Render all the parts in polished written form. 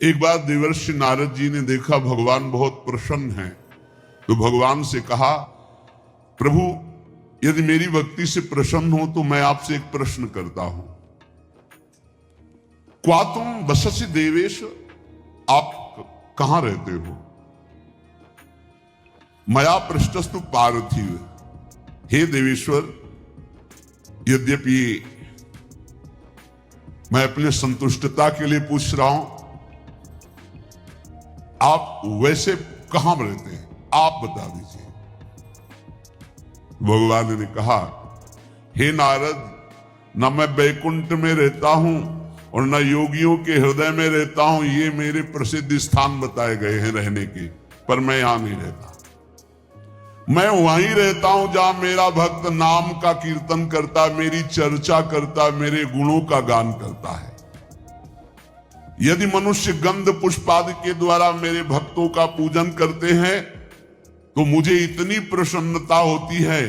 एक बार देवर्षि नारद जी ने देखा भगवान बहुत प्रसन्न हैं, तो भगवान से कहा, प्रभु यदि मेरी भक्ति से प्रसन्न हो तो मैं आपसे एक प्रश्न करता हूं। क्वा तुम वससि देवेश, आप कहां रहते हो? मया पृष्ठस्तु पार्थिव, हे देवेश्वर, यद्यपि मैं अपने संतुष्टता के लिए पूछ रहा हूं, आप वैसे कहां रहते हैं, आप बता दीजिए। भगवान ने कहा, हे नारद, न मैं बैकुंठ में रहता हूं और न योगियों के हृदय में रहता हूं, ये मेरे प्रसिद्ध स्थान बताए गए हैं रहने के, पर मैं यहां नहीं रहता। मैं वहीं रहता हूं जहां मेरा भक्त नाम का कीर्तन करता, मेरी चर्चा करता, मेरे गुणों का गान करता है। यदि मनुष्य गंध पुष्प आदि के द्वारा मेरे भक्तों का पूजन करते हैं तो मुझे इतनी प्रसन्नता होती है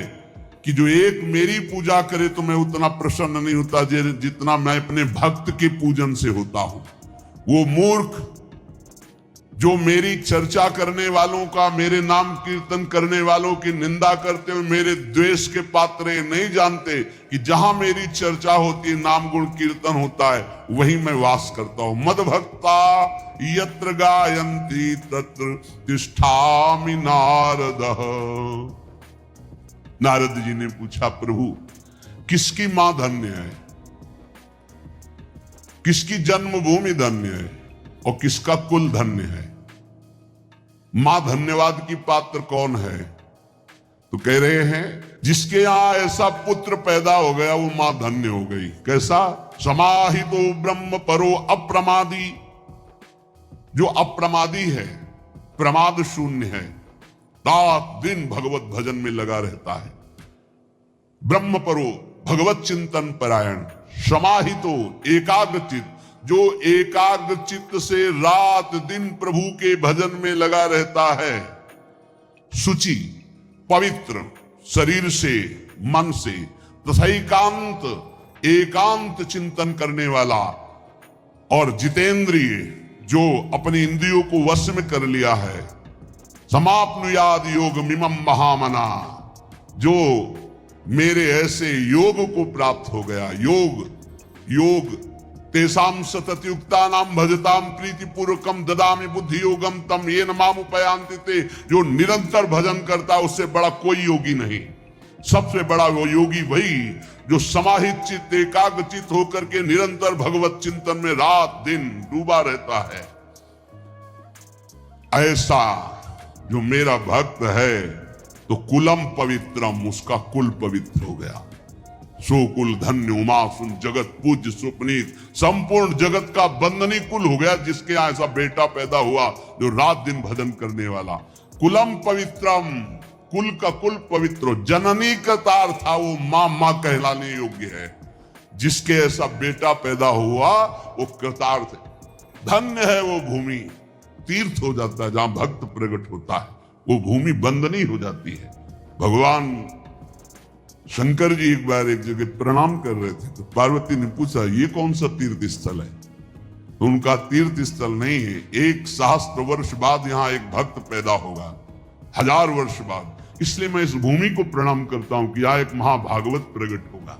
कि जो एक मेरी पूजा करे तो मैं उतना प्रसन्न नहीं होता जितना मैं अपने भक्त के पूजन से होता हूं। वो मूर्ख जो मेरी चर्चा करने वालों का, मेरे नाम कीर्तन करने वालों की निंदा करते हुए मेरे द्वेष के पात्र नहीं जानते कि जहां मेरी चर्चा होती है, नाम गुण कीर्तन होता है, वहीं मैं वास करता हूं। मद भक्ता यत्र गायन्ति तत्र तिष्ठामि नारद। नारद जी ने पूछा, प्रभु किसकी मां धन्य है, किसकी जन्मभूमि धन्य है और किसका कुल धन्य है? मां धन्यवाद की पात्र कौन है? तो कह रहे हैं, जिसके यहां ऐसा पुत्र पैदा हो गया वो मां धन्य हो गई। कैसा? समाहितो ब्रह्म परो अप्रमादी, जो अप्रमादी है, प्रमाद शून्य है, रात दिन भगवत भजन में लगा रहता है। ब्रह्म परो, भगवत चिंतन परायण। समाहितो, एकाग्रचित, जो एकाग्र चित्त से रात दिन प्रभु के भजन में लगा रहता है। शुचि, पवित्र, शरीर से मन से तथा एकांत चिंतन करने वाला, और जितेंद्रिय, जो अपनी इंद्रियों को वश में कर लिया है। समाप्नुयाद योग मिमम महामना, जो मेरे ऐसे योग को प्राप्त हो गया। योग तेसाम सतत युक्ता नाम भजताम प्रीति पूर्वकम ददामि बुद्धि योगम तम ये नमाम उपयांति ते। जो निरंतर भजन करता उससे बड़ा कोई योगी नहीं। सबसे बड़ा वो योगी वही जो समाहित चित्त, एकाग्र चित्त होकर के निरंतर भगवत चिंतन में रात दिन डूबा रहता है। ऐसा जो मेरा भक्त है तो कुलम पवित्रम, उसका कुल पवित्र हो गया। सो कुल धन्य उमासुन जगत पूज्य सुपनीत, संपूर्ण जगत का बंदनी कुल हो गया जिसके यहां ऐसा बेटा पैदा हुआ जो रात दिन भजन करने वाला। कुलम पवित्रम, कुल का कुल पवित्र। जननी कृतार था, वो मां कहलाने योग्य है। जिसके ऐसा बेटा पैदा हुआ वो कृतार्थ है। धन्य है वो भूमि, तीर्थ हो जाता है जहां भक्त प्रकट होता है, वो भूमि बंदनी हो जाती है। भगवान शंकर जी एक बार एक जगह प्रणाम कर रहे थे तो पार्वती ने पूछा, ये कौन सा तीर्थ स्थल है? तो उनका तीर्थ स्थल नहीं है, 1 सहस्त्र वर्ष बाद यहां एक भक्त पैदा होगा, 1000 वर्ष बाद, इसलिए मैं इस भूमि को प्रणाम करता हूं कि यहां एक महाभागवत प्रकट होगा।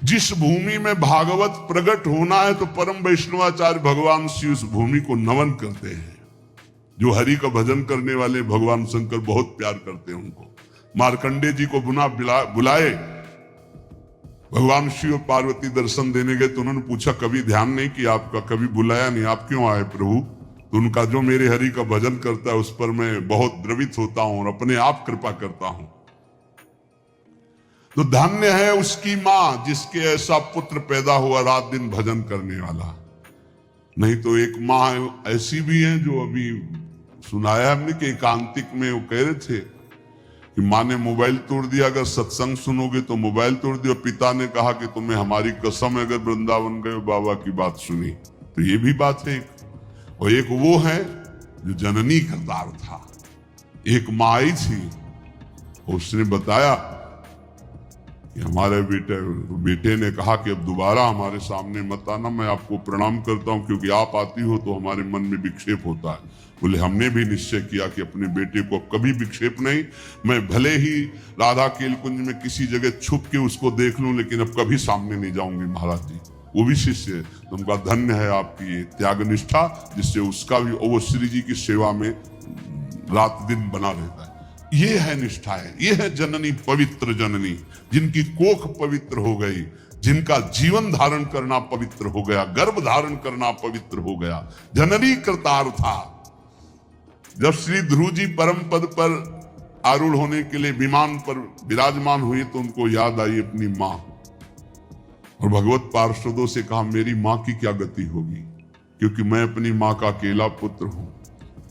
जिस भूमि में भागवत प्रकट होना है तो परम वैष्णवाचार्य भगवान श्री उस भूमि को नमन करते हैं। जो हरि का भजन करने वाले भगवान शंकर बहुत प्यार करते हैं उनको। मार्कंडे जी को बुलाए, भगवान शिव और पार्वती दर्शन देने गए तो उन्होंने पूछा, कभी ध्यान नहीं किया आपका, कभी बुलाया नहीं, आप क्यों आए प्रभु? तो उनका, जो मेरे हरि का भजन करता है उस पर मैं बहुत द्रवित होता हूं और अपने आप कृपा करता हूं। तो धन्य है उसकी मां जिसके ऐसा पुत्र पैदा हुआ रात दिन भजन करने वाला। नहीं तो एक मां ऐसी भी है जो अभी सुनाया हमने कि एकांतिक में वो कह रहे थे कि मां ने मोबाइल तोड़ दिया, अगर सत्संग सुनोगे तो मोबाइल तोड़ दिया। पिता ने कहा कि तुम्हें हमारी कसम है, अगर वृंदावन गए बाबा की बात सुनी। तो ये भी बात है। और एक वो है जो जननी करतार था, एक माँ आई थी, उसने बताया कि हमारे बेटे ने कहा कि अब दोबारा हमारे सामने मत आना, मैं आपको प्रणाम करता हूं, क्योंकि आप आती हो तो हमारे मन में विक्षेप होता है। बोले हमने भी निश्चय किया कि अपने बेटे को कभी विक्षेप नहीं, मैं भले ही राधा केल कुंज में किसी जगह छुप के उसको देख लूं, लेकिन अब कभी सामने नहीं जाऊंगी महाराज जी। वो भी शिष्य है, तो उनका धन्य है आपकी ये त्याग निष्ठा, जिससे उसका भी वो श्री जी की सेवा में रात दिन बना रहता है। ये है निष्ठा है, ये है जननी, पवित्र जननी, जिनकी कोख पवित्र हो गई, जिनका जीवन धारण करना पवित्र हो गया, गर्भ धारण करना पवित्र हो गया। जननी कृतार्था। जब श्री ध्रुव जी परम पद पर आरूढ़ होने के लिए विमान पर विराजमान हुए तो उनको याद आई अपनी मां, और भगवत पार्षदों से कहा मेरी मां की क्या गति होगी, क्योंकि मैं अपनी मां का अकेला पुत्र हूं,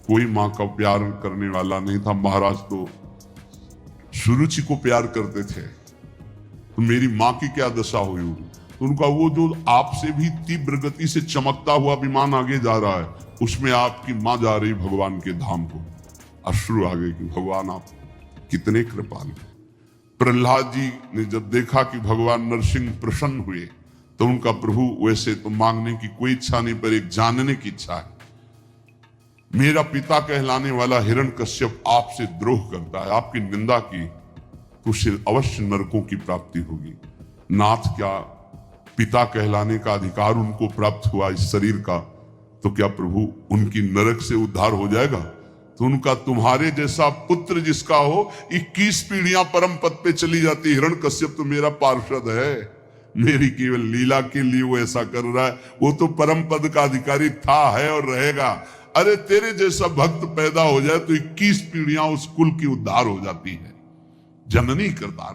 कोई मां का प्यार करने वाला नहीं था। महाराज तो सुरुचि को प्यार करते थे, तो मेरी मां की क्या दशा हुई होगी। तो उनका वो जो आपसे भी तीव्र गति से चमकता हुआ विमान आगे जा रहा है, उसमें आपकी मां जा रही भगवान के धाम को। अश्रु आ गए कि भगवान आप कितने कृपालु। प्रहलाद जी ने जब देखा कि भगवान नरसिंह प्रसन्न हुए, तो उनका प्रभु वैसे तो मांगने की कोई इच्छा नहीं, पर एक जानने की इच्छा है। मेरा पिता कहलाने वाला हिरण्यकश्यप आपसे द्रोह करता है, आपकी निंदा की तो उसे अवश्य नरकों की प्राप्ति होगी। नाथ, क्या पिता कहलाने का अधिकार उनको प्राप्त हुआ इस शरीर का, तो क्या प्रभु उनकी नरक से उद्धार हो जाएगा। तो उनका तुम्हारे जैसा पुत्र जिसका हो 21 पीढ़ियां परम पद पे चली जाती। हिरण्यकश्यप तो मेरा पार्षद है, मेरी केवल लीला के लिए वो ऐसा कर रहा है, वो तो परम पद का अधिकारी था, है और रहेगा। अरे तेरे जैसा भक्त पैदा हो जाए तो 21 पीढ़ियां उस कुल की उद्धार हो जाती है। जननी करतार।